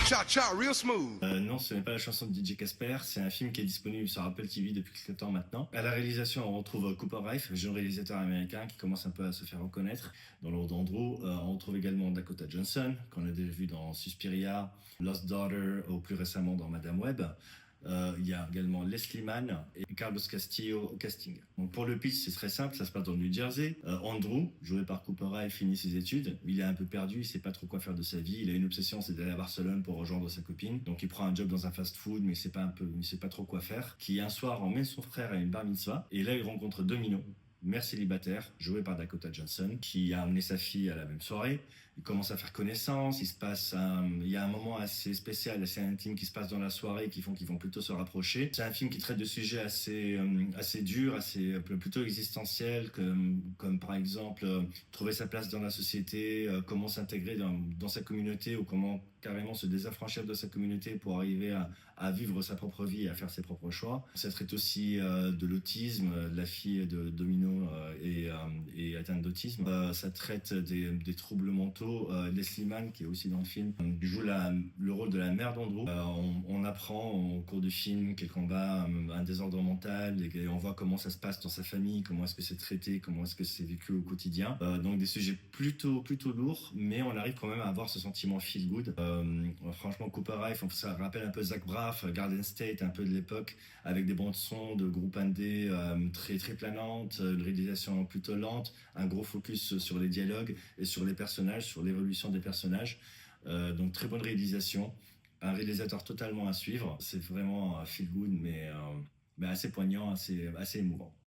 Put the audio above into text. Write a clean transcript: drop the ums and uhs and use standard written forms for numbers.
Cha cha, real smooth. Non, ce n'est pas la chanson de DJ Casper, c'est un film qui est disponible sur Apple TV depuis quelques temps maintenant. À la réalisation, on retrouve Cooper Raiff, jeune réalisateur américain qui commence un peu à se faire reconnaître dans le rôle d'Andrew. On retrouve également Dakota Johnson, qu'on a déjà vu dans Suspiria, Lost Daughter ou plus récemment dans Madame Web. Il y a également Leslie Mann et Carlos Castillo au casting. Donc pour le pitch, c'est très simple, ça se passe dans le New Jersey. Andrew, joué par Cooper Raiff, finit ses études. Il est un peu perdu, il sait pas trop quoi faire de sa vie. Il a une obsession, c'est d'aller à Barcelone pour rejoindre sa copine. Donc il prend un job dans un fast-food, mais il sait pas trop quoi faire. Qui un soir emmène son frère à une bar mitzvah et là il rencontre Domino, mère célibataire, jouée par Dakota Johnson, qui a amené sa fille à la même soirée. Ils commencent à faire connaissance, il y a un moment assez spécial, assez intime qui se passe dans la soirée qui font qu'ils vont plutôt se rapprocher. C'est un film qui traite de sujets assez durs, plutôt existentiels, comme par exemple trouver sa place dans la société, comment s'intégrer dans sa communauté ou comment carrément se désaffranchir de sa communauté pour arriver à vivre sa propre vie et à faire ses propres choix. Ça traite aussi de l'autisme, de la fille de Domino est atteinte d'autisme. Ça traite des troubles mentaux. Leslie Mann, qui est aussi dans le film, joue le rôle de la mère d'Andrew. On apprend au cours du film qu'elle combat un désordre mental et on voit comment ça se passe dans sa famille, comment est-ce que c'est traité, comment est-ce que c'est vécu au quotidien. Donc des sujets plutôt lourds, mais on arrive quand même à avoir ce sentiment feel good. Franchement, Cooper Raiff, ça rappelle un peu Zach Braff, Garden State, un peu de l'époque, avec des bandes son de groupes indé très planantes, une réalisation plutôt lente, un gros focus sur les dialogues et sur les personnages, sur l'évolution des personnages. Donc très bonne réalisation, un réalisateur totalement à suivre. C'est vraiment feel good, mais assez poignant, assez émouvant.